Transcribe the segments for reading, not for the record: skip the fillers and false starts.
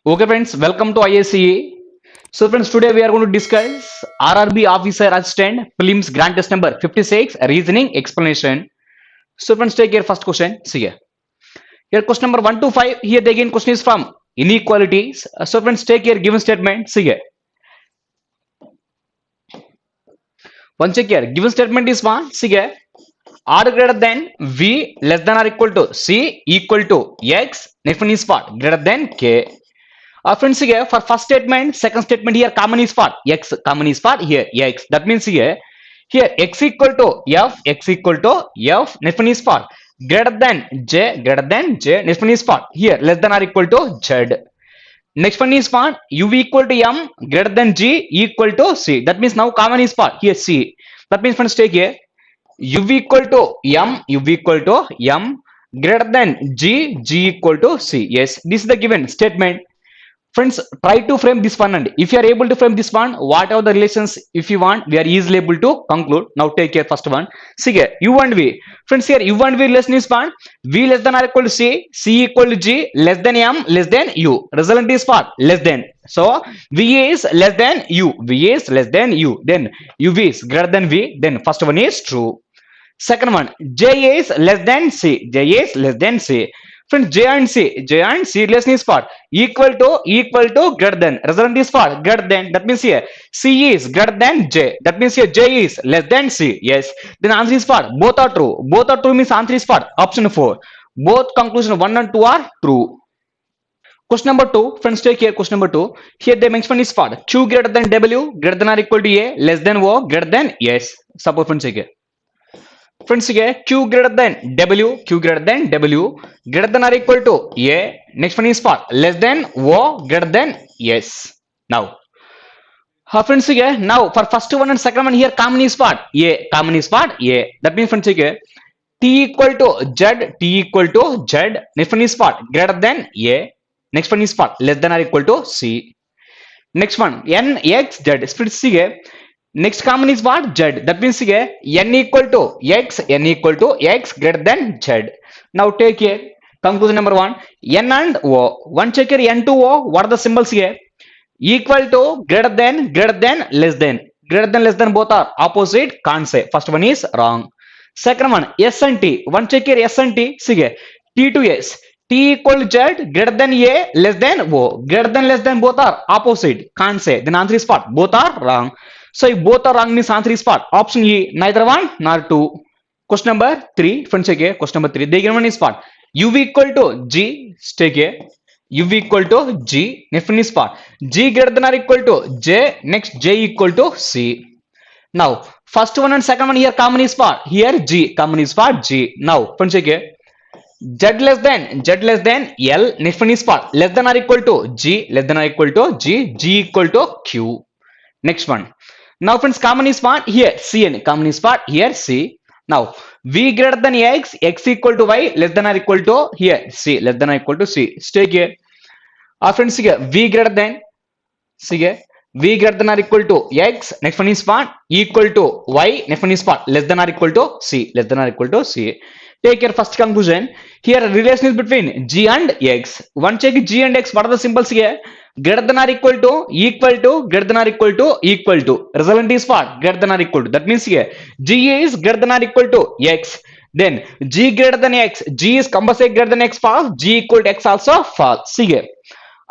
Okay, friends, welcome to IACE. So, friends, today we are going to discuss RRB Officer Assistant Prelims Grant Test number 56 Reasoning Explanation. So, friends, take your first question. See here. Here, question number 1 to 5. Here, the again question is from inequalities. So, friends, take your given statement. See here. One check here. Given statement is one. See here. R greater than V less than or equal to C equal to X. Next one is what? Greater than K. Friends, here for first statement, second statement here common is what? X. Common is what? Here X. That means here X equal to F. X equal to F. Next one is what? Greater than J. Greater than J. Next one is what? Here less than or equal to Z. Next one is what? U equal to M. Greater than G equal to C. That means now common is what? Here C. That means friends take here U equal to M. U equal to M. Greater than G. G equal to C. Yes, this is the given statement. Friends, try to frame this one, and if you are able to frame this one, whatever the relations, if you want, we are easily able to conclude. Now take care first one. See here, U and V. Friends, here U and V relation is one. V less than or equal to C, C equal to G, less than M, less than U. Result is what? Less than. So V is less than U. V is less than U. Then UV is greater than V. Then first one is true. Second one, J is less than C. J is less than C. Friends, J and C relation is what? Equal to, greater than. Result is what? Greater than. That means here C is greater than J. That means here J is less than C. Yes. Then answer is what? Both are true. Both are true means answer is what? Option 4. Both conclusion 1 and 2 are true. Question number 2. Friends, take here question number 2. Here the mention is what? Q greater than W, greater than or equal to A, less than O, greater than S. Suppose friends take here. Friends, Q greater than W, Q greater than W, greater than or equal to A. Next one is what? Less than O, greater than S. Now, friends, now for first one and second one here, common is what? A. Common is what? A. That means friends, T equal to Z, T equal to Z. Next one is what? Greater than A. Next one is what? Less than or equal to C. Next one, N, X, Z. Split C. Next common is what? Z. That means N equal to X, N equal to X greater than Z. Now take here. Conclusion number 1. N and O. One check here N to O. What are the symbols here? Equal to, greater than, less than. Greater than, less than both are opposite. Can't say. First one is wrong. Second one, S and T. One check here S and T. See here. T to S. T equal to Z, greater than A, less than O. Greater than, less than both are opposite. Can't say. Then answer is what? Both are wrong. So if both are wrong means answer is what? Option E, neither one nor two. Question number 3. Friends, check here. Question number 3. The given one is what? U equal to G. Take here. U equal to G. Next one is what? G greater than or equal to J. Next J equal to C. Now first one and second one here common is what? Here G. Common is what? G. Now friends, check here. Z less than L. Next one is what? Less than or equal to G. Less than or equal to G. G equal to Q. Next one. Now friends, common is what? Here Cn. Common is what? Here C. Now V greater than X, X equal to Y, less than or equal to here C, less than or equal to C. Stay here. Friends, here V greater than, see here, V greater than or equal to X. Next one is what? Equal to Y. Next one is what? Less than or equal to C, less than or equal to C. Take your first conclusion. Here relation is between G and X. One check G and X. What are the symbols here? Greater than or equal to, greater than or equal to. Result is what? Greater than or equal to. That means here G is greater than or equal to X. Then G greater than X. G is compulsory greater than X false. G equal to X also false. See here.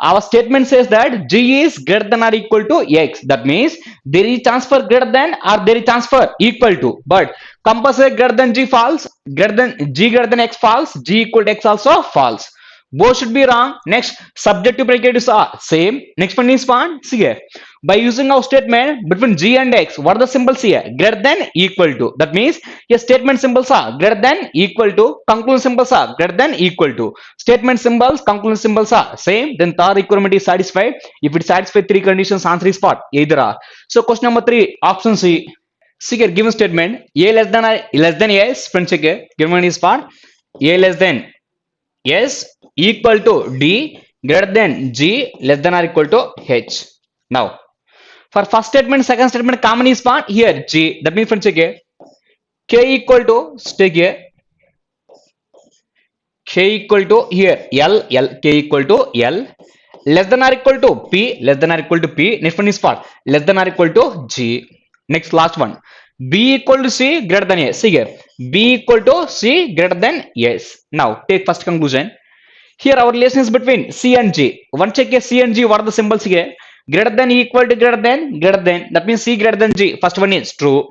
Our statement says that G is greater than or equal to X. That means there is chance for greater than or there is chance for equal to. But compulsory greater than G false, greater than G greater than X false, G equal to X also false. Both should be wrong. Next, subjective predicatives are same. Next one is one. See here. By using our statement between G and X, what are the symbols here? Greater than, equal to. That means your statement symbols are greater than, equal to. Conclusion symbols are greater than, equal to. Statement symbols, conclusion symbols are same. Then third requirement is satisfied. If it satisfies 3 conditions, answer is what? Either are. So question number 3, option C. See here, given statement A less than S. Friends, check here. Given is what? A less than S equal to D greater than G less than or equal to H. Now, for first statement, second statement, common is what? Here G. That means friends, check here. K equal to, stay here. K equal to here L, K equal to L. less than or equal to P, less than or equal to P. Next one is what? Less than or equal to G. Next, last one. B equal to C greater than A. See here. B equal to C greater than S. Now, take first conclusion. Here our relation is between C and G. One check here C and G. What are the symbols here? Greater than, equal to, greater than, greater than. That means C greater than G. First one is true.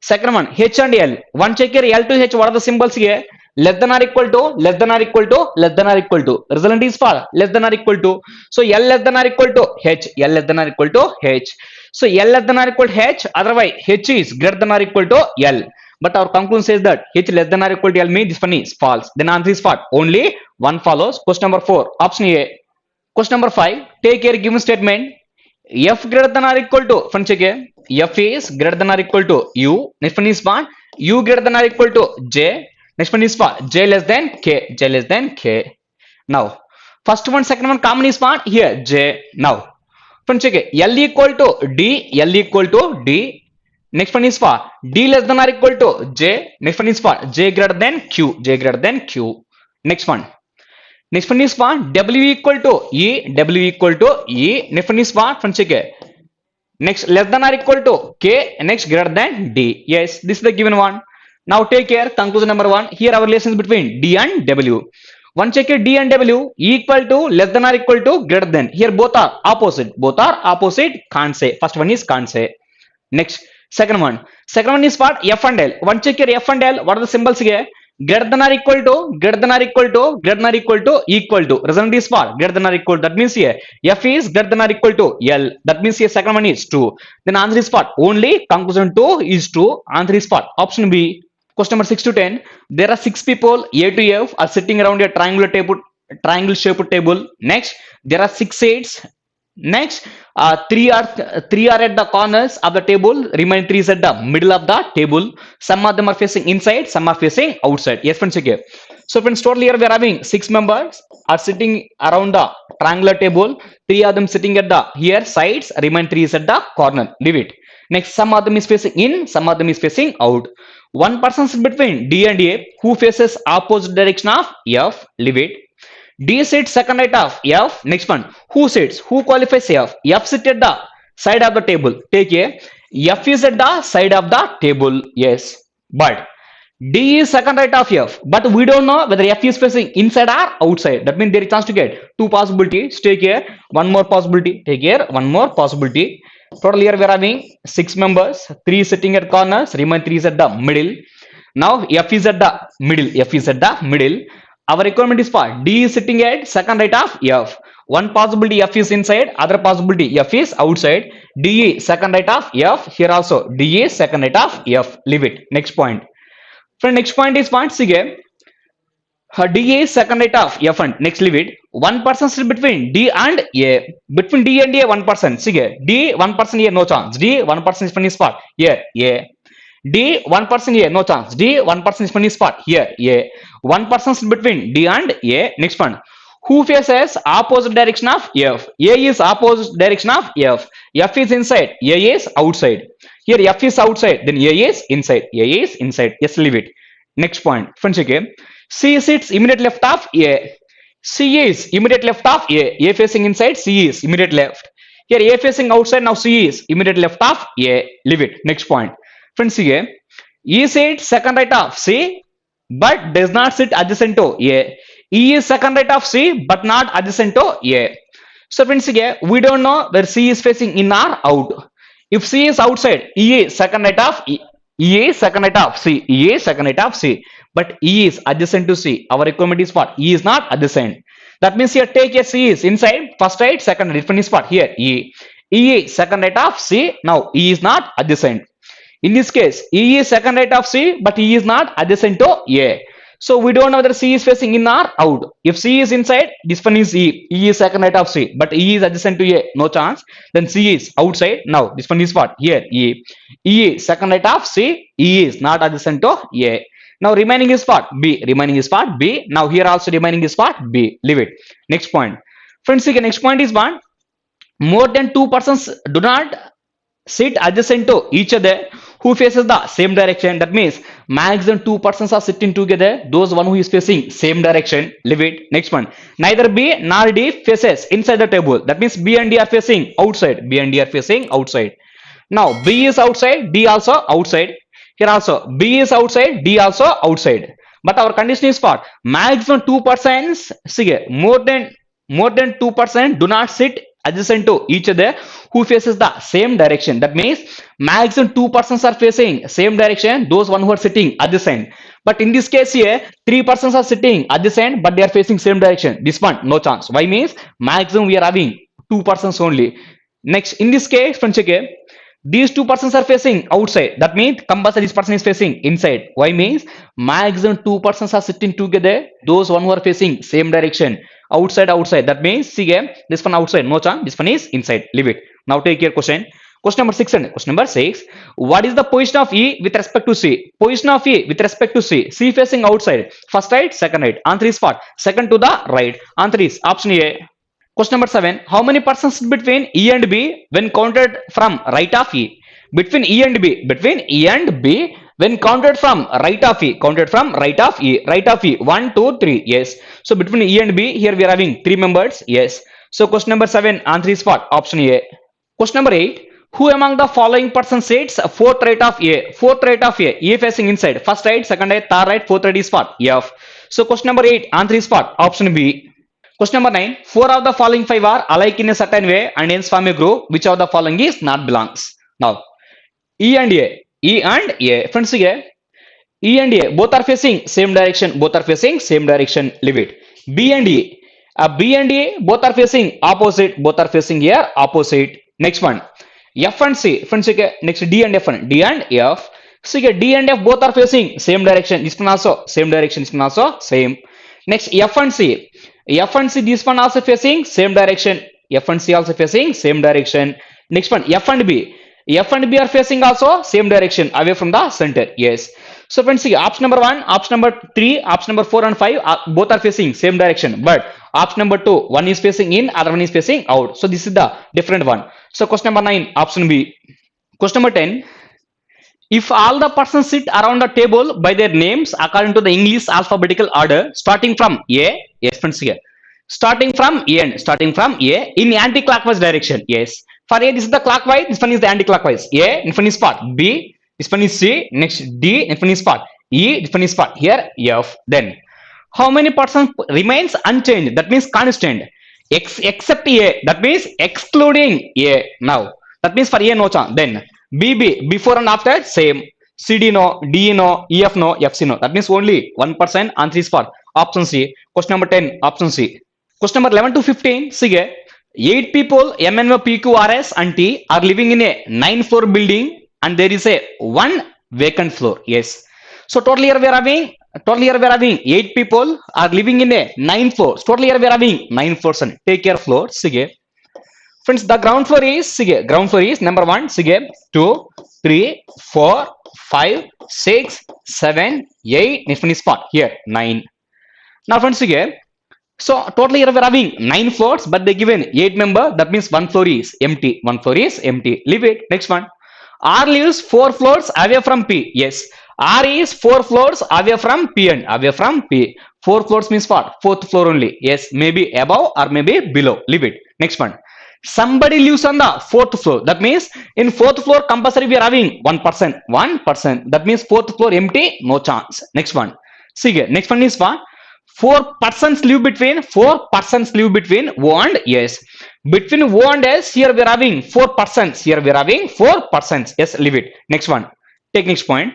Second one, H and L. One check here L to H. What are the symbols here? Less than or equal to, less than or equal to, less than or equal to. Result is for less than or equal to. So L less than or equal to H. L less than or equal to H. So L less than or equal to H. Otherwise H is greater than or equal to L. But our conclusion says that H less than or equal to L means this one is false. Then answer is what? Only one follows. Question number 4. Option A. Question number 5. Take here given statement. F greater than or equal to. Fun check here. F is greater than or equal to U. Next one is what? U greater than or equal to J. Next one is what? J less than K. J less than K. Now, first one, second one common is what? Here J. Now, fun check here. L equal to D. L equal to D. Next one is what? D less than or equal to J. Next one is what? J greater than Q. J greater than Q. Next one. Next one is what? W equal to E. W equal to E. Next one is what? Fun check here. Next less than or equal to K. Next greater than D. Yes, this is the given one. Now take care. Conclusion number 1. Here our relations between D and W. One check here D and W equal to, less than or equal to, greater than. Here both are opposite. Both are opposite. Can't say. First one is can't say. Next. Second one. Second one is what? F and L. One check here F and L. What are the symbols here? Greater than or equal to, greater than or equal to, greater than or equal to, equal to. Result is what? Greater than or equal to. That means here F is greater than or equal to L. That means here second one is true. Then answer is what? Only conclusion 2 is true. Answer is what? Option B. Question number 6 to 10. There are 6 people A to F are sitting around a triangular table, triangle shaped table. Next, there are 6 seats. Next, three are at the corners of the table. Remaining 3 is at the middle of the table. Some of them are facing inside, some are facing outside. Yes, friends, okay. So, friends, total here we are having 6 members are sitting around the triangular table. 3 of them sitting at the here sides. Remaining 3 is at the corner. Leave it. Next, some of them is facing in, some of them is facing out. One person is between D and A who faces opposite direction of F. Leave it. D sits second right of F. Next one. Who sits? Who qualifies F? F sits at the side of the table. Take A. F is at the side of the table. Yes. But D is second right of F. But we don't know whether F is facing inside or outside. That means there is chance to get 2 possibilities. Take here. One more possibility. Take here. One more possibility. Total here we are having 6 members. 3 sitting at corners. Remaining 3 is at the middle. Now F is at the middle. F is at the middle. Our requirement is for D is sitting at second right of F. One possibility F is inside, other possibility F is outside. D is second right of F. Here also D is second right of F. Leave it. Next point. Friend, next point is point C. D is second right of F and next leave it. One person is between D and A. Between D and A, one person. See D, one person here, no chance. D, one person is funny spot. Here, A. D, one person here, no chance. D, one person is funny spot. Here, A. One person is between D and A. Next one. Who faces opposite direction of F? A is opposite direction of F. F is inside. A is outside. Here F is outside. Then A is inside. A is inside. Yes, leave it. Next point. Friends, okay. C sits immediate left of A. C is immediate left of A. A facing inside. C is immediate left. Here A facing outside. Now C is immediate left of A. Leave it. Next point. Friends, here E sits second right of C, but does not sit adjacent to A. E is second right of C, but not adjacent to A. So, friends, here we don't know where C is facing in or out. If C is outside, E is second right of E. E is second right of C. E is second right of C. But E is adjacent to C. Our requirement is what? E is not adjacent. That means here take a C is inside, first right, second right. Different is what? Here E. E is second right of C. Now E is not adjacent. In this case, E is second right of C, but E is not adjacent to A. So we don't know whether C is facing in or out. If C is inside, this one is E. E is second right of C, but E is adjacent to A. No chance. Then C is outside. Now this one is what? Here E. E is second right of C. E is not adjacent to A. Now remaining is what? B. Remaining is what? B. Now here also remaining is what? B. Leave it. Next point. Friends, the next point is one. More than 2 persons do not sit adjacent to each other who faces the same direction. That means maximum two persons are sitting together. Those one who is facing same direction. Leave it. Next one. Neither B nor D faces inside the table. That means B and D are facing outside. B and D are facing outside. Now B is outside. D also outside. Here also B is outside. D also outside. But our condition is for maximum two persons. See, more than 2% do not sit adjacent to each other who faces the same direction. That means maximum two persons are facing same direction, those one who are sitting adjacent. But in this case here, three persons are sitting adjacent but they are facing same direction. This one no chance. Why? Means maximum we are having two persons only. Next, in this case, friends, okay, these two persons are facing outside. That means compulsory this person is facing inside. Why? Means maximum two persons are sitting together, those one who are facing same direction. Outside. That means see game, this one outside, no chance. This one is inside. Leave it. Now take your question. Question number 6 and question number 6. What is the position of E with respect to C? Position of E with respect to C. C facing outside. First right, second right. Answer is what? Second to the right. Answer is option A. Question number 7. How many persons between E and B when counted from right of E? Between E and B. Between E and B when counted from right of E. Counted from right of E. Right of E. 1, 2, 3. Yes. So between E and B, here we are having 3 members. Yes. So question number 7. Answer is what? Option A. Question number 8. Who among the following persons sits fourth right of A? Fourth right of A. A facing inside. First right, second right, third right, fourth right is what? F. So question number 8. Answer is what? Option B. Question number 9. 4 of the following 5 are alike in a certain way and hence form a group. Which of the following is not belongs? Now, E and A. E and A. Friends, here, E and A both are facing same direction. Both are facing same direction. Leave it. B and E. B and A both are facing opposite. Both are facing here opposite. Next one. F and C. Friends, okay. Next D and F. D and F. So here D and F both are facing same direction. This one also same direction. This one also same. Next F and C. F and C, this one also facing same direction. F and C also facing same direction. Next one, F and B. F and B are facing also same direction away from the center. Yes. So friends, see option number 1, option number 3, option number 4 and 5 both are facing same direction. But option number 2, one is facing in, other one is facing out. So this is the different one. So question number 9, option B. Question number 10. If all the persons sit around the table by their names according to the English alphabetical order, starting from A, yes friends here, starting from A in anti-clockwise direction, yes. For A, this is the clockwise, this one is the anti-clockwise. A, this one is part B, this one is C, next D, this one is part E, this one is part here F. Then, how many persons remains unchanged? That means constant. Except A, that means excluding A. Now, that means for A no chance. Then, BB, before and after, same. CD no, D no, EF no, FC no. That means only 1%. Answer is for option C. Question number 10, option C. Question number 11 to 15, see 8 people, MNO, PQ, RS and T are living in a 9-floor building and there is a 1 vacant floor. Yes. So totally here we are having 8 people are living in a 9 floors. Totally here we are having 9 floors and take care floor. See friends, the ground floor is number 1, 2, 3, 4, 5, 6, 7, 8. Next one is spot here 9. Now friends, so totally here we are having 9 floors, but they given 8 member. That means 1 floor is empty. 1 floor is empty. Leave it. Next one. R lives 4 floors away from P. Yes. R is 4 floors away from P and away from P. 4 floors means what? 4th floor only. Yes. Maybe above or maybe below. Leave it. Next one. Somebody lives on the 4th floor. That means in 4th floor compulsory we are having 1%. 1%. That means 4th floor empty. No chance. Next one. See here. Next one is what? 4 persons live between O and S. Between O and S, here we are having 4 persons. Yes, leave it. Next one. Take next point.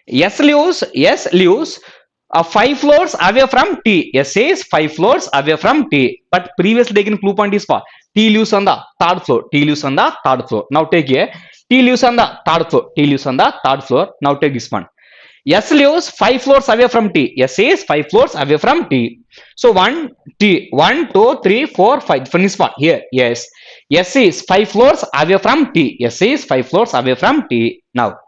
S lives 5 floors away from T. S is 5 floors away from T. But previously taken clue point is what? T lives on the 3rd floor. Now take here. T lives on the 3rd floor. Now take this one. S lives 5 floors away from T. S is 5 floors away from T. So 1, 2, 3, 4, 5. Different is what? Here. Yes. S is 5 floors away from T. S is 5 floors away from T. Now,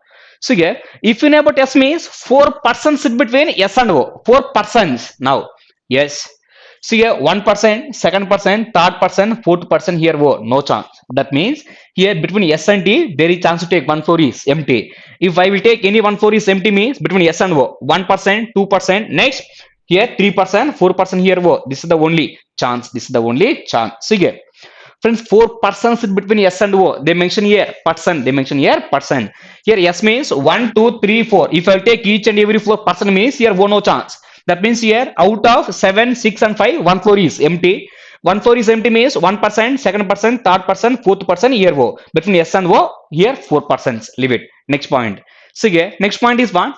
so here, if you know about S means 4 persons sit between S and O. 4 persons. Now, yes. See here 1%, second person, third person, fourth person here O, no chance. That means here between S and T there is chance to take 1 4 is empty. If I will take any 1 4 is empty means between S and O 1%, 2%, next here 3%, 4% here O. This is the only chance. This is the only chance. See here. Friends, 4 persons between S and O. They mention here person. They mention here person. Here S means 1, 2, 3, 4. If I take each and every 4 person means here no chance. That means here out of 7, 6 and 5, 1 4 is empty. 1 4 is empty means 1%, second person, third person, fourth person here O. Between S and O, here 4 persons. Leave it. Next point. See here. Next point is one.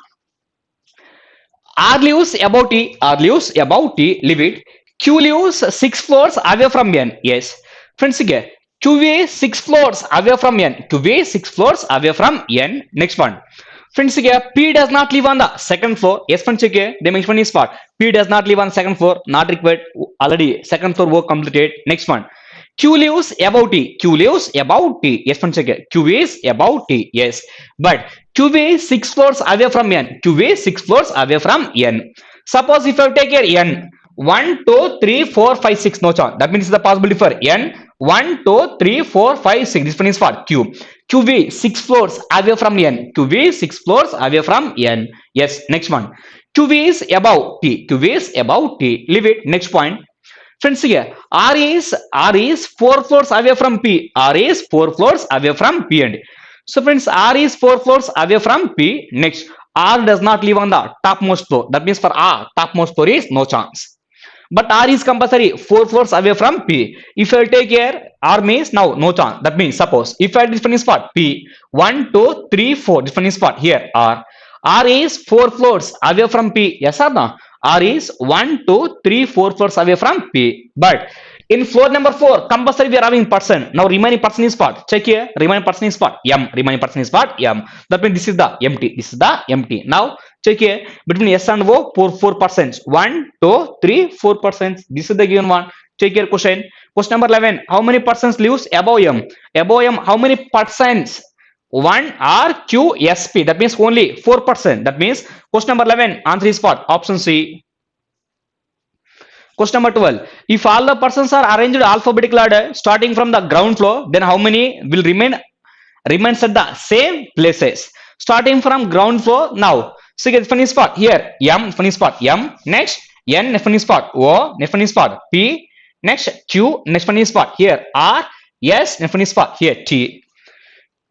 R lives about T. R lives about T. Leave it. Q lives 6 floors away from N. Yes. Friends, here QA 6 floors away from N. QA 6 floors away from N. Next one. Friends, here P does not live on the second floor. Yes, friends, here they mention is part. P does not live on second floor. Not required. Already second floor work completed. Next one. Q lives above T. Q lives above T. Yes, friends, here Q is above T. Yes, but QA 6 floors away from N. QA 6 floors away from N. Suppose if I take here N 1, 2, 3, 4, 5, 6, no chance. That means the possibility for N 1, 2, 3, 4, 5, 6. This one is for Q. QV 6 floors away from N. QV 6 floors away from N. Yes, next one. QV is above T. QV is above T. Leave it. Next point. Friends, here R is 4 floors away from P. R is 4 floors away from P and so friends, R is 4 floors away from P. Next, R does not live on the topmost floor. That means for R, topmost floor is no chance. But R is compulsory 4 floors away from P. If I take here R means now no chance. That means suppose if I different spot P 1, 2, 3, 4 different spot here R. R is 4 floors away from P. Yes or no? R is 1, 2, 3, 4 floors away from P. But in floor number 4, compulsory we are having person. Now remaining person is what? Check here. Remaining person is what? M. Remaining person is what? M. That means this is the empty. This is the empty. Now check here. Between S and O, 4 persons. 1, 2, 3, 4 persons. This is the given one. Check here question. Question number 11. How many persons lives above M? Above M, how many persons? 1 R Q S P. That means only 4%. That means question number 11. Answer is what? Option C. Question number 12. If all the persons are arranged alphabetical order starting from the ground floor, then how many will remains at the same places? Starting from ground floor now. So get funny spot here. M funny spot M. Next N funny spot O. Next funny spot P. Next Q. Next funny spot here R. S. Next funny spot here T.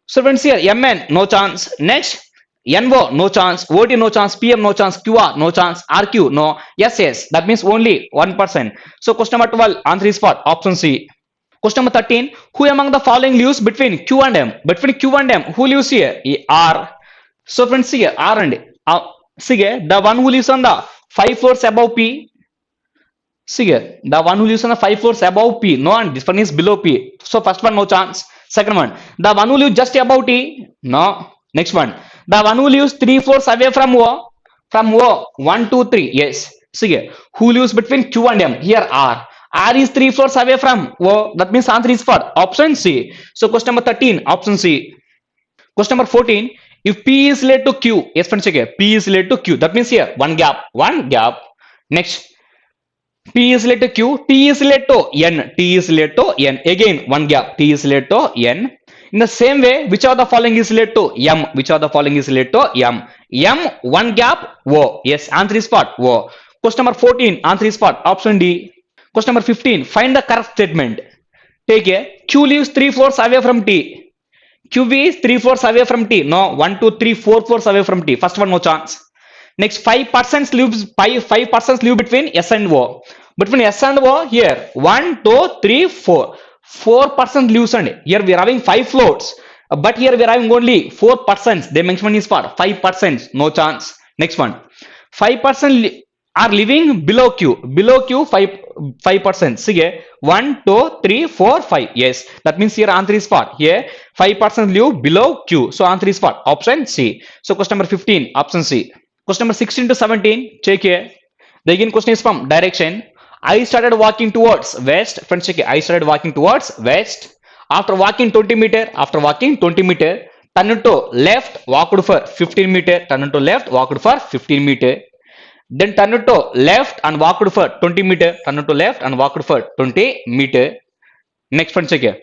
So friends here MN no chance. Next NO no chance, OT no chance, PM no chance, QR no chance, RQ no, yes, that means only 1%. So question number 12, answer is what? Option C. Question number 13, who among the following lives between Q and M? Between Q and M, who lives here? R. So friends see here, R and see here, the one who lives on the 5 floors above P. See here, the one who lives on the 5 floors above P, no, and this one is below P. So first one no chance. Second one, the one who lives just above T, no. Next one, the one who lives 3 floors away from O, 1, 2, 3, yes. See here, who lives between Q and M? Here R. R is 3 floors away from O. That means answer is for option C. So question number 13, option C. Question number 14, if P is related to Q, yes friends, check here. P is related to Q. That means here one gap. Next, P is related to Q, T is related to N, T is related to N. Again one gap. T is related to N. In the same way, which of the following is related to M? Which of the following is related to M? M, one gap, O. Yes, answer is what? O. Question number 14, answer is what? Option D. Question number 15, find the correct statement. Take a Q lives 3 floors away from T. QV is 3 floors away from T. No, 1, 2, 3, 4 floors away from T. First one, no chance. Next, 5% live between S and O. Between S and O, here 1, 2, 3, 4. 4% lives and here we are having 5 floors, but here we are having only 4%. They mention is for 5%, no chance. Next one, 5% are living below Q. Below Q, 5%. See here, 1, 2, 3, 4, 5. Yes, that means here answer is for here 5% live below Q. So answer is for option C. So question number 15, option C. Question number 16 to 17. Check here. The again question is from direction. I started walking towards west. Friends, check it. I started walking towards west. After walking 20 meter, turn to left, walked for 15 meter. Turn to left, walked for 15 meter. Then turn to left and walked for 20 meter. Turn to left and walked for 20 meter. Next friends again.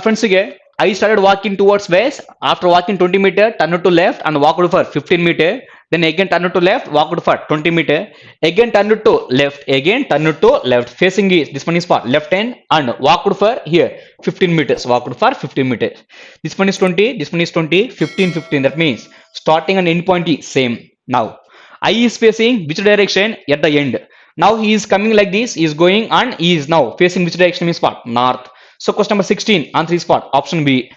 Friends again. I started walking towards west. After walking 20 meter, turned to left and walked for 15 meter. Then again turned to left, walked for 20 meter. Again turned to left. Again turned to left. Facing is this one is for left hand and walked for here 15 meters. Walked for 15 meters. This one is 20. This one is 20. 15, 15. That means starting and end point is same. Now I is facing which direction at the end. Now he is coming like this. He is going and he is now facing which direction means what? North. So question number 16 answer is what? Option B.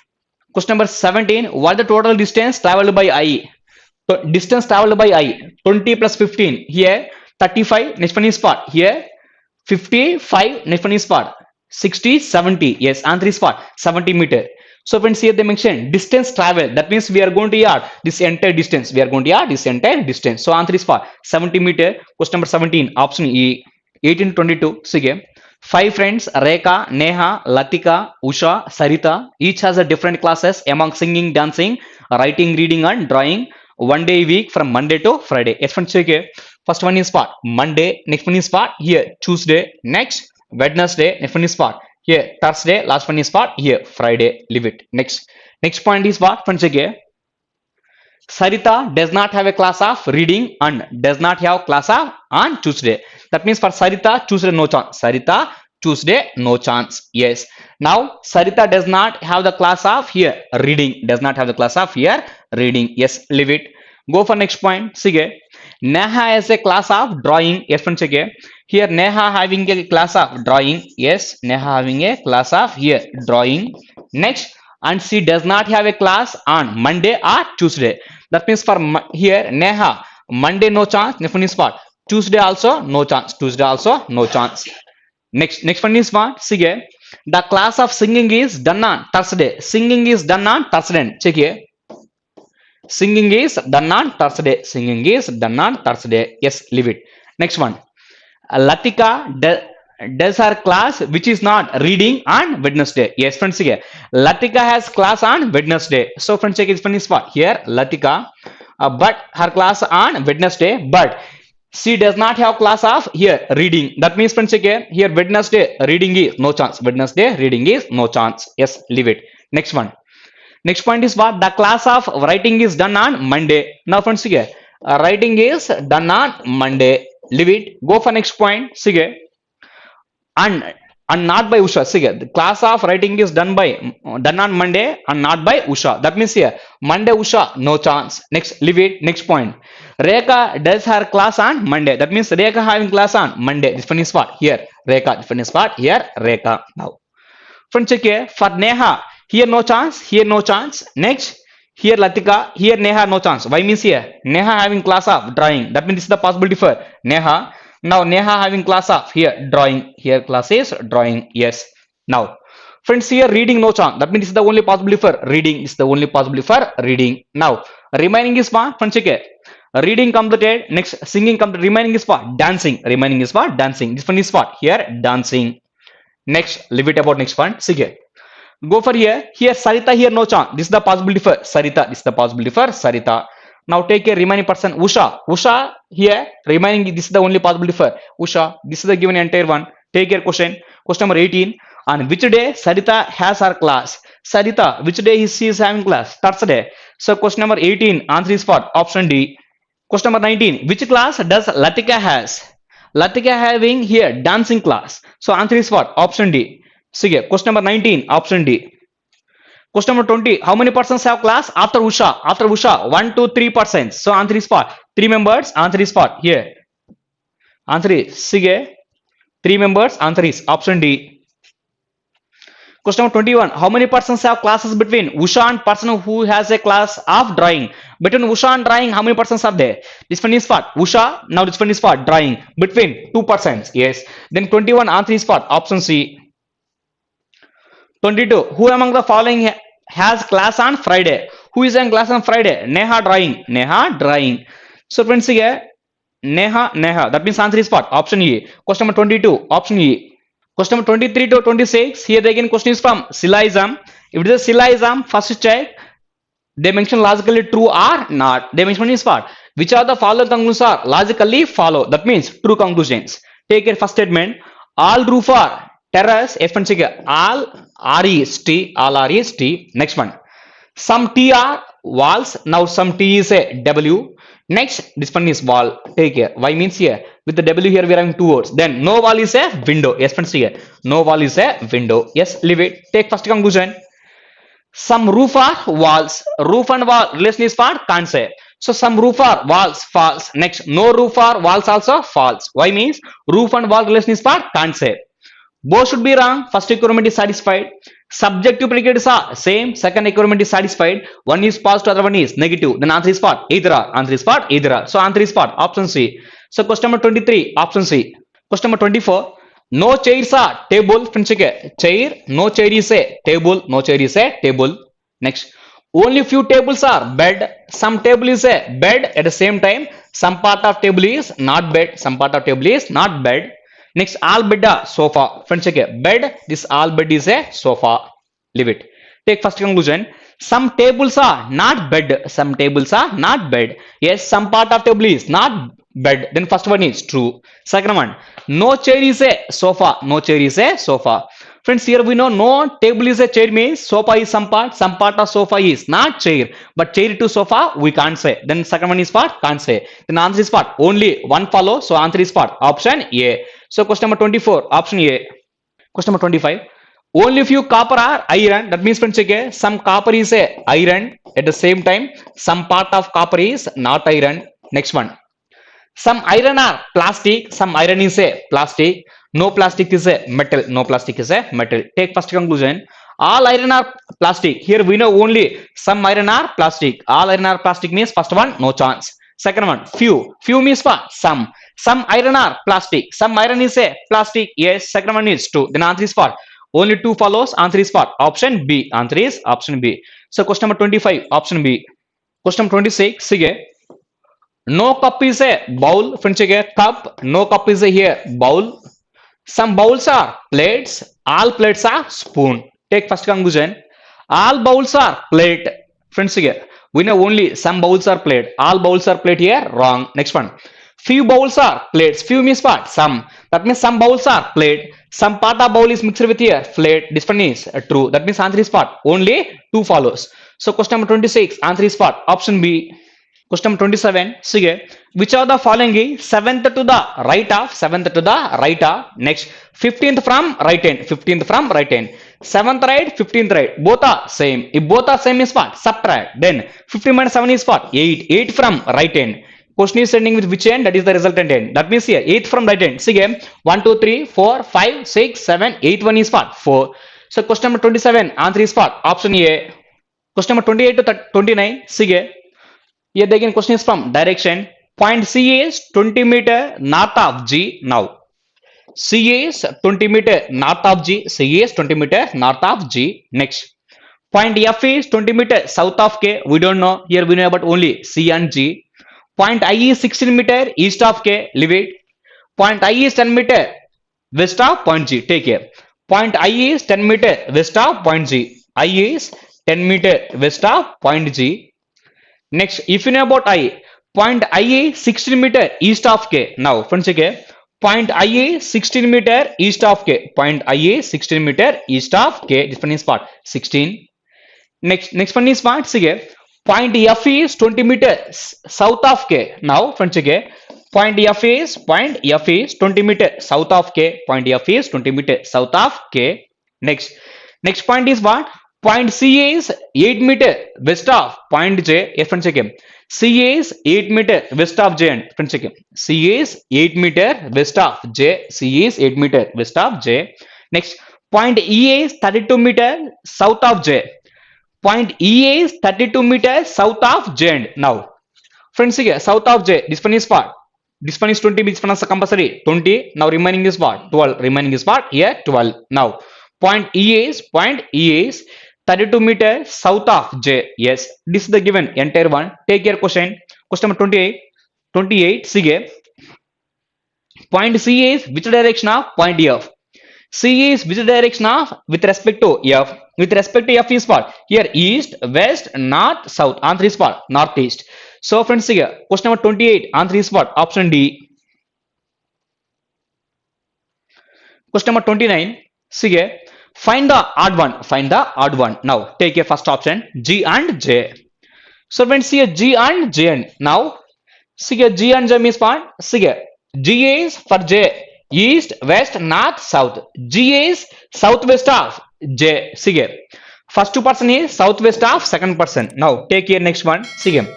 Question number 17. What the total distance traveled by I? So distance traveled by I. 20 plus 15. Here 35. Next one is what? Here 55. Next one is what? 60, 70. Yes, answer is what? 70 meter. So friends, here they mention distance travel. That means we are going to add this entire distance. We are going to add this entire distance. So answer is what? 70 meter. Question number 17. Option E. 18 22. Sige. 5 friends, Rekha, Neha, Latika, Usha, Sarita, each has a different classes among singing, dancing, writing, reading and drawing. One day a week from Monday to Friday. Yes, friends, okay. First one is what? Monday. Next one is what? Here, Tuesday. Next, Wednesday. Next one is what? Here, Thursday. Last one is what? Here, Friday. Leave it. Next point is what? Friends, okay. Sarita does not have a class of reading and does not have class of on Tuesday. That means for Sarita, Tuesday no chance. Sarita, Tuesday no chance. Yes. Now Sarita does not have the class of here reading. Does not have the class of here reading. Yes, leave it. Go for next point. Sige. Neha has a class of drawing. Yes, friends. Okay. Here Neha having a class of drawing. Yes, Neha having a class of here drawing. Next, and she does not have a class on Monday or Tuesday. That means for here Neha, Monday no chance. Next one is what? Tuesday also no chance. Tuesday also no chance. Next one is what? Sige. The class of singing is done on Thursday. Singing is done on Thursday. Check here. Singing is done on Thursday. Singing is done on Thursday. Yes, leave it. Next one. Latika does her class which is not reading on Wednesday. Yes, friends, here Latika has class on Wednesday. So friends, check this one is what? Here Latika, but her class on Wednesday, but she does not have class of here reading. That means friends, check here Wednesday reading is no chance. Wednesday reading is no chance. Yes, leave it. Next one. Next point is what? The class of writing is done on Monday. Now friends, here writing is done on Monday. Leave it. Go for next point. Sige. And not by Usha. Sige. The class of writing is done on Monday and not by Usha. That means here Monday Usha no chance. Next, leave it. Next point. Rekha does her class on Monday. That means Rekha having class on Monday. This one is what? Here Rekha. This one is what? Here Rekha. Now, friends, check here for Neha. Here no chance. Here no chance. Next. Here Latika, here Neha no chance. Why means here? Neha having class of drawing. That means this is the possibility for Neha. Now Neha having class of here drawing. Here class is drawing. Yes. Now, friends, here reading no chance. That means this is the only possibility for reading. This is the only possibility for reading. Now, remaining is what? Friends, check it. Reading completed. Next, singing completed. Remaining is what? Dancing. Remaining is what? Dancing. This one is what? Here dancing. Next, leave it about next one. See here. Go for here. Here Sarita, here no chance. This is the possibility for Sarita. This is the possibility for Sarita. Now take a remaining person Usha. Usha here remaining. This is the only possibility for Usha. This is the given entire one. Take your question. Question number 18. On which day Sarita has her class? Sarita, which day she is having class? Thursday. So question number 18. Answer is what? Option D. Question number 19. Which class does Latika has? Latika having here dancing class. So answer is what? Option D. Sige, question number 19, option D. Question number 20, how many persons have class after Usha? After Usha, 1, 2, 3 persons. So answer is what? 3 members. Answer is what? Here. Answer is Sige. 3 members. Answer is option D. Question number 21, how many persons have classes between Usha and person who has a class of drawing? Between Usha and drawing, how many persons are there? This one is what? Usha. Now this one is what? Drawing. Between 2 persons. Yes. Then 21, answer is what? Option C. 22. Who among the following has class on Friday? Who is in class on Friday? Neha drawing. Neha drawing. So friends, here Neha. That means answer is what? Option E. Question number 22. Option E. Question number 23 to 26. Here again question is from syllogism. If it is a syllogism, first check. They mention logically true or not. They mention is what? Which are the following conclusions are logically follow? That means true conclusions. Take your first statement. All roof are terrace. F and C. All R is T. All R is T. Next one. Some T are walls. Now some T is a W. Next, this one is wall. Take care. Y means here. With the W here, we are having two words. Then no wall is a window. Yes, friends, here. No wall is a window. Yes, leave it. Take first conclusion. Some roof are walls. Roof and wall relation is for can't say. So some roof are walls false. Next, no roof are walls also false. Why means roof and wall relation is for can't say. Both should be wrong. First requirement is satisfied. Subjective predicates are same. Second requirement is satisfied. One is positive, other one is negative. Then answer is what? Either or. Answer is what? Either or. So answer is what? Option C. So question number 23. Option C. Question number 24. No chairs are table. Friends, chair. No chair is a table. No chair is a table. Next. Only few tables are bed. Some table is a bed at the same time. Some part of table is not bed. Some part of table is not bed. Next, all bed are sofa. Friends, check bed. This all bed is a sofa. Leave it. Take first conclusion. Some tables are not bed. Some tables are not bed. Yes, some part of table is not bed. Then first one is true. Second one. No chair is a sofa. No chair is a sofa. Friends, here we know no table is a chair means sofa is some part of sofa is not chair, but chair to sofa we can't say. Then second one is what? Can't say. Then answer is what? Only one follow, so answer is what? Option A. So question number 24, option A. Question number 25. Only few copper are iron. That means friends, okay, some copper is a iron at the same time. Some part of copper is not iron. Next one. Some iron are plastic. Some iron is a plastic. No plastic is a metal. No plastic is a metal. Take first conclusion. All iron are plastic. Here we know only some iron are plastic. All iron are plastic means first one no chance. Second one few. Few means what? Some. Some iron are plastic. Some iron is a plastic. Yes. Second one is two. Then answer is what? Only two follows. Answer is what? Option B. Answer is option B. So question number 25. Option B. Question number 26. Sige. No cup is a bowl. Friends, cup. No cup is a here bowl. Some bowls are plates. All plates are spoon. Take first conclusion. All bowls are plate. Friends, here we know only some bowls are plate. All bowls are plate here. Wrong. Next one. Few bowls are plates. Few means what? Some. That means some bowls are plate. Some part of bowl is mixed with here. Plate. This one is true. That means answer is what? Only two follows. So question number 26. Answer is what? Option B. Question number 27. Sige. Which of the following is 7th to the right of? 7th to the right of. Next. 15th from right hand. 15th from right hand. 7th right, 15th right. Both are same. If both are same is what? Subtract. Then 15 minus 7 is what? 8. 8 from right hand. Question is ending with which end? That is the resultant end. That means here 8 from right hand. Sige. 1, 2, 3, 4, 5, 6, 7, 8. 1 is what? 4. So question number 27. Answer is what? Option A. Question number 28 to 29. Sige. Here again question is from direction. Point C is 20 meter north of G now. C is 20 meter north of G. C is 20 meter north of G. Next. Point F is 20 meter south of K. We don't know. Here we know about only C and G. Point I is 16 meter east of K. Leave it. Point I is 10 meter west of point G. Take care. Point I is 10 meter west of point G. I is 10 meter west of point G. Next, if you know about I, point I is 16 meter east of K. Now, friends, okay, point I is 16 meter east of K. Point I is 16 meter east of K. This one is what? 16. Next one is what? Okay, point F is 20 meter south of K. Now, friends, okay, point F is 20 meter south of K. Point F is 20 meter south of K. Next point is what? Point C is 8 meter west of point J. Yes, friends, again. C is 8 meter west of J. And friends, again. C is 8 meter west of J. C is 8 meter west of J. Next, point E is 32 meter south of J. Point E is 32 meter south of J. And now, friends, again, south of J. This one is what? This one is 20. This one is compulsory 20. Now remaining is what? 12. Remaining is what? Here 12. Now, point E is 32 meters south of J. Yes, this is the given entire one. Take your question. Question number 28. 28. Sige. Point C is which direction of point F? C is which direction of with respect to F? With respect to F is what? Here east, west, north, south. Answer is what? Northeast. So friends, here question number 28. Answer is what? Option D. Question number 29. See here. Find the odd one. Find the odd one. Now take a first option G and J. So friends, here G and J. Now see here G and J means what? See here G is for J. East, west, north, south. G is southwest of J. See here. First two person is southwest of second person. Now take here next one. See here.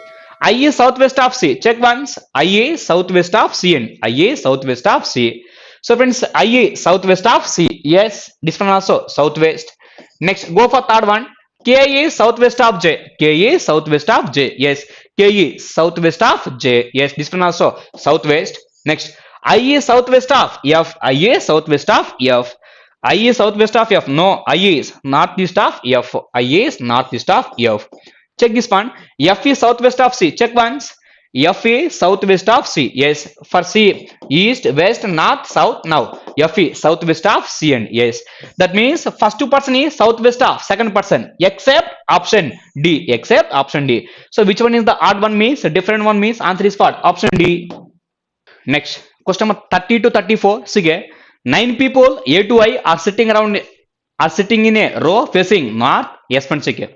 I is southwest of C. Check once. I is southwest of C and I is southwest of C. So friends, I is southwest of C. Yes, this one also southwest. Next, go for third one. K is southwest of J. K is southwest of J. Yes, K is southwest of J. Yes, this one also southwest. Next, I is southwest of F. I is southwest of F. I is southwest of F. No, I is northeast of F. I is northeast of F. Check this one. F is southwest of C. Check once. F is southwest of C. Yes, for C, east, west, north, south. Now, F is southwest of C and yes. That means first two person is southwest of second person, except option D. Except option D. So which one is the odd one means? Different one means answer is what? Option D. Next, question number 30 to 34. See, 9 people A to I are sitting in a row facing north. Yes, friends, check here.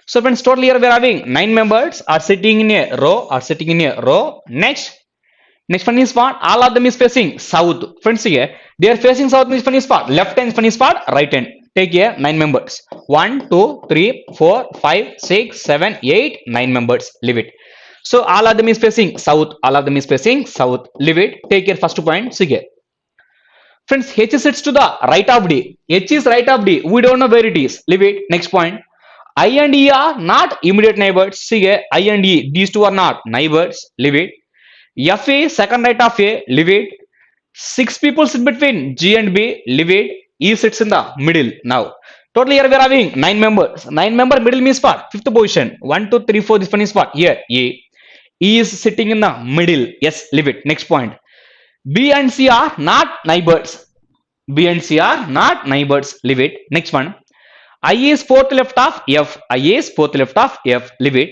So friends, total here we are having 9 members are sitting in a row. Next one is what? All of them is facing south. Friends, here they are facing south. This one is what? Left hand, this one is what? Right hand. Take here 9 members. 1, 2, 3, 4, 5, 6, 7, 8, 9 members. Leave it. So all of them is facing south. Leave it. Take here first point. See here. Friends, H sits to the right of D. H is right of D. We don't know where it is. Leave it. Next point. I and E are not immediate neighbors. See here, I and E, these two are not neighbors. Leave it. F is second right of A. Leave it. 6 people sit between G and B. Leave it. E sits in the middle. Now, totally here we are having 9 members. 9 member middle means what? Fifth position. 1, 2, 3, 4. This one is what? Here, E. E is sitting in the middle. Yes, leave it. Next point. B and C are not neighbors. Leave it. Next one. I is fourth left of F. Leave it.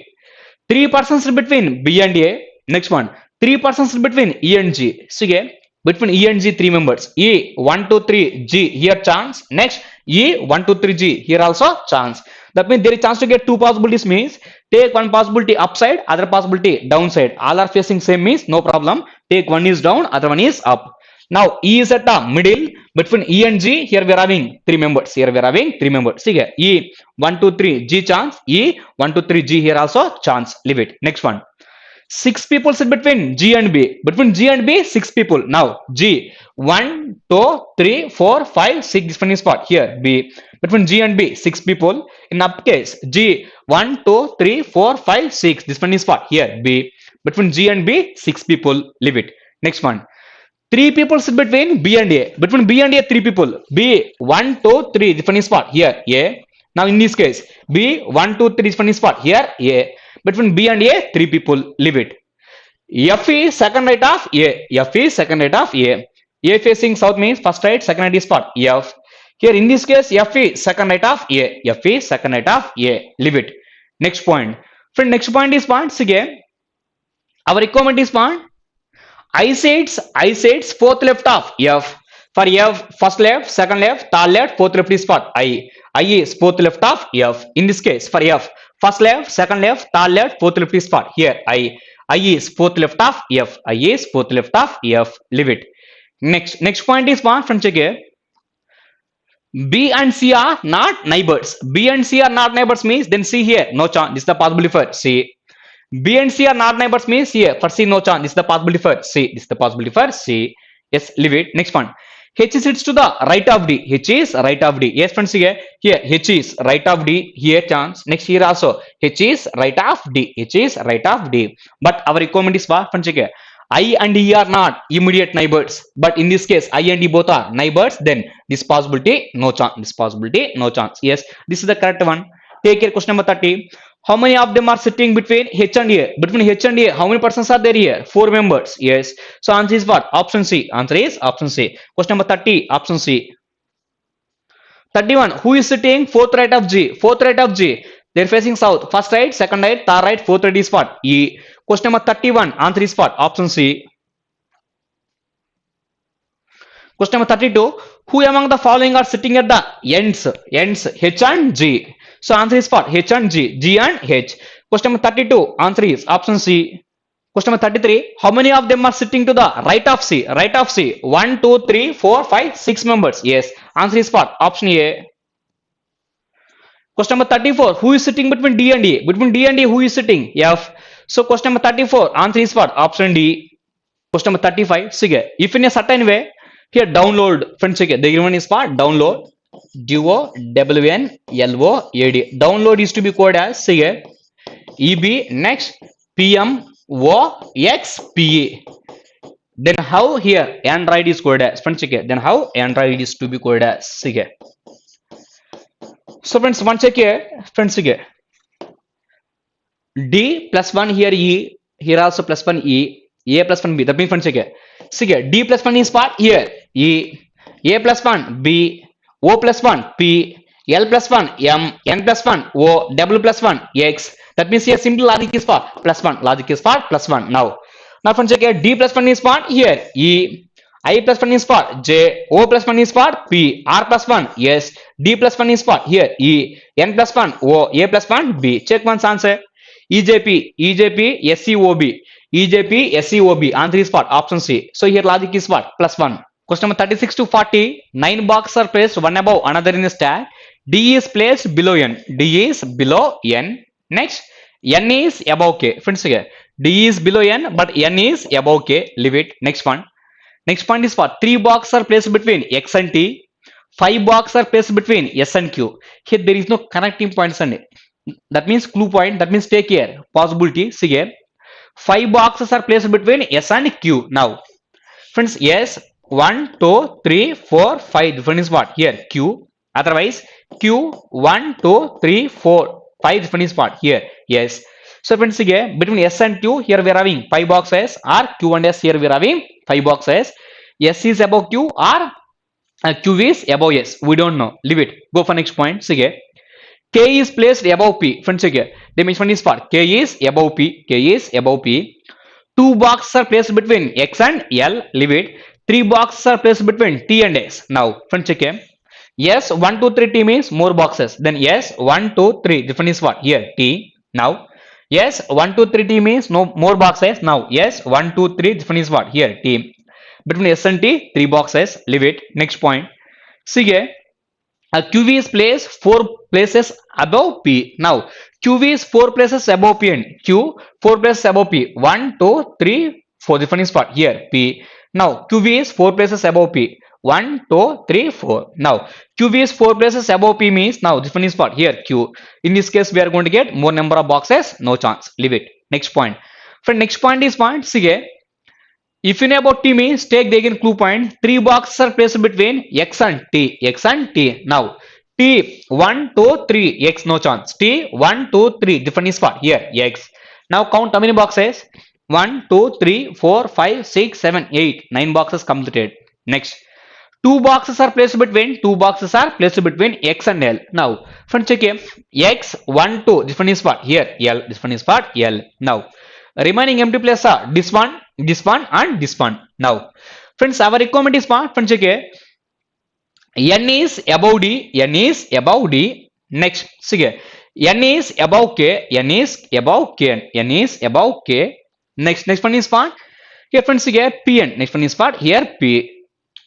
3 persons between B and A. Next one. 3 persons between E and G. See, between E and G, 3 members. E 1, 2, 3, G. Here chance. Next, E 1, 2, 3, G. Here also chance. That means there is chance to get 2 possibilities. Means take one possibility upside, other possibility downside. All are facing same means no problem. Take one is down, other one is up. Now E is at the middle between E and G. Here we are having 3 members. See here. E 1, 2, 3 G chance. E 1, 2, 3 G here also chance. Leave it. Next one. 6 people sit between G and B. Between G and B, 6 people. Now G 1, 2, 3, 4, 5, 6. This one is what? Here B. Between G and B, 6 people. In up case G 1, 2, 3, 4, 5, 6. This one is what? Here B. Between G and B, 6 people. Leave it. Next one. 3 people sit between B and A. Between B and A, 3 people. B 1, 2, 3. This one is what? Here A. Now in this case, B 1, 2, 3. This one is what? Here A. Between B and A, 3 people. Leave it. F is second right of A. A facing south means first right, second right is what? F. Here in this case, F is second right of A. Leave it. Next point. Friend, next point is point. Again, our requirement is point. I sets fourth left of F. For F, first left, second left, third left, fourth left is what? I is fourth left of F. In this case, for F, first left, second left, third left, fourth left is what? Here, I is fourth left of F. Leave it. Next point is one from check here. B and C are not neighbors. Means then C here, no chance. This is the possibility for C. B and C are not neighbors means here for C no chance. This is the possibility for C. Yes, leave it. Next one. H sits to the right of D. Yes, friends, here H is right of D. Here chance. Next here also H is right of D. But our requirement is what? Friends, here I and E are not immediate neighbors. But in this case, I and E both are neighbors. Then this possibility no chance. Yes, this is the correct one. Take care. Question number 30. How many of them are sitting between H and A? Between H and A, how many persons are there here? 4 members. Yes. So answer is what? Option C. Question number 30. Option C. 31. Who is sitting fourth right of G? They're facing south. First right, second right, third right, fourth right is what? E. Question number 31, answer is what? Option C. Question number 32, who among the following are sitting at the ends H and G? So answer is what? H and G and H. Question number 32, answer is option C. Question number 33, how many of them are sitting to the right of C? Right of C. 1, 2, 3, 4, 5, 6 members. Yes. Answer is what? Option A. Question number 34, who is sitting between D and E? Between D and E, who is sitting? F. So question number 34, answer is what? Option D. Question number 35, sige. If in a certain way, here download, friends, sige. The given is what? Download. DOWNLOAD. Download is to be coded as, sige. EB, next, PM, OXPE. Then how here Android is coded as, friends, okay. Then how Android is to be coded as, okay. So friends, one check here, friends, okay. D plus 1 here E, here also plus 1 E, A plus 1 B. That means, friends, okay. Okay. D plus 1 is what? Here E, A plus 1 B, O plus 1 P, L plus 1 M, N plus 1 O, W plus 1 X. That means here simple logic is what? Plus 1. Logic is what? Plus 1. Now friends, check here. D plus 1 is what? Here E. I plus 1 is what? J. O plus 1 is what? P. R plus 1 S. D plus 1 is what? Here E. N plus 1 O. A plus 1 B. Check one's answer. EJP SCOB. EJP SCOB. Answer is what? Option C. So here logic is what? Plus 1. Question number 36 to 40. 9 boxes are placed one above another in the stack. D is placed below N. D is below N. Next, N is above K. Friends, here D is below N, but N is above K. Leave it. Next one. Next point is what? 3 boxes are placed between X and T. 5 boxes are placed between S and Q. Here there is no connecting points on it. That means clue point. That means take care. Possibility. See here. 5 boxes are placed between S and Q. Now, friends, yes. 1, 2, 3, 4, 5. Different is what? Here Q. Otherwise, Q 1, 2, 3, 4. 5 different is what? Here. Yes. So friends, here between S and Q, here we are having 5 boxes, or Q and S, here we are having 5 boxes. S is above Q, or Q is above S. We don't know. Leave it. Go for next point. See here. K is placed above P. Friends, here the measurement is what? K is above P. K is above P. 2 boxes are placed between X and L. Leave it. 3 boxes are placed between T and S. Now, friends, check here. Yes, 1, 2, 3 T means more boxes. Then yes, 1, 2, 3. Different is what? Here T. Now, yes, 1, 2, 3 T means no more boxes. Now, yes, 1, 2, 3. Different is what? Here T. Between S and T, 3 boxes. Leave it. Next point. See here. QV is placed 4 places above P. Now, QV is 4 places above P and Q 4 places above P. 1, 2, 3, 4. Different is what? Here P. Now, QV is 4 places above P. 1, 2, 3, 4. Now, QV is 4 places above P means now different is what? Here Q. In this case, we are going to get more number of boxes. No chance. Leave it. Next point. Friend, next point is point. See here. If you know about T means take the again clue point. 3 boxes are placed between X and T. X and T. Now, T 1, 2, 3. X no chance. T 1, 2, 3. Different is what? Here X. Now count how many boxes? 1, 2, 3, 4, 5, 6, 7, 8. 9 boxes completed. Next. 2 boxes are placed between X and L. Now, friends, check here. X 1, 2. Different is what? Here L. Different is what? L. Now, remaining empty places are this one, and this one. Now, friends, our requirement is what? Friends, check here. N is above D. N is above D. Next, see here. N is above K. N is above K. N is above K. Next one is what? Here, friends, see here. Pn. Next one is what? Here P.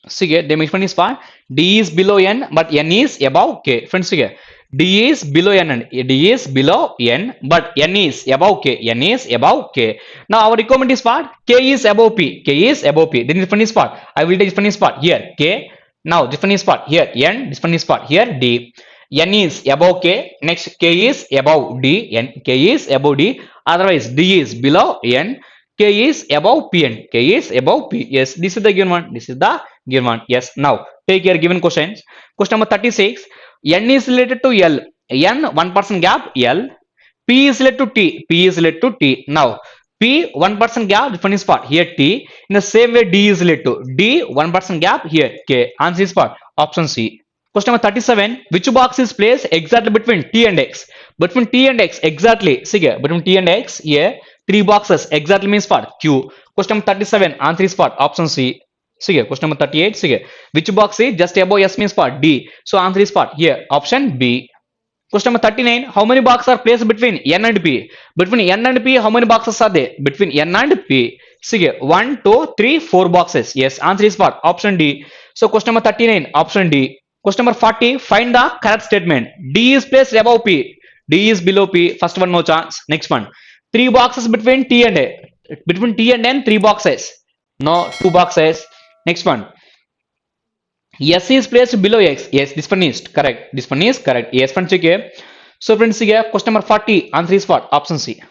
See here, the measurement is what? D is below N, but N is above K. Friends, see here. D is below N and D is below N, but N is above K. N is above K. Now our requirement is what? K is above P. K is above P. Then this one is what? I will take this one is what? Here K. Now this one is what? Here N. This one is what? Here D. N is above K. Next K is above D. N. K is above D. Otherwise D is below N. K is above P and K is above P. Yes, this is the given one. This is the given one. Yes. Now take your given questions. Question number 36. N is related to L. N 1% gap L. P is related to T. P is related to T. Now P 1% gap. Different is what? Here T. In the same way D is related to D 1% gap here K. Answer is what? Option C. Question number 37. Which box is placed exactly between T and X? Between T and X exactly. See here. Between T and X here. 3 boxes exactly means what? Q. Question number 37, answer is what? Option C. Sige, question number 38, sige. Which box is just above S means what? D. So answer is what? Here, option B. Question number 39, how many boxes are placed between N and P? Between N and P, how many boxes are there? Between N and P. Sige, 1, 2, 3, 4 boxes. Yes, answer is what? Option D. So question number 39, option D. Question number 40, find the correct statement. D is placed above P. D is below P. First one, no chance. Next one. 3 boxes between T and A. Between T and N, 3 boxes. No, 2 boxes. Next one. S is placed below X. Yes, this one is correct. This one is correct. Yes, one check here. So friends, here question number 40. Answer is what? Option C.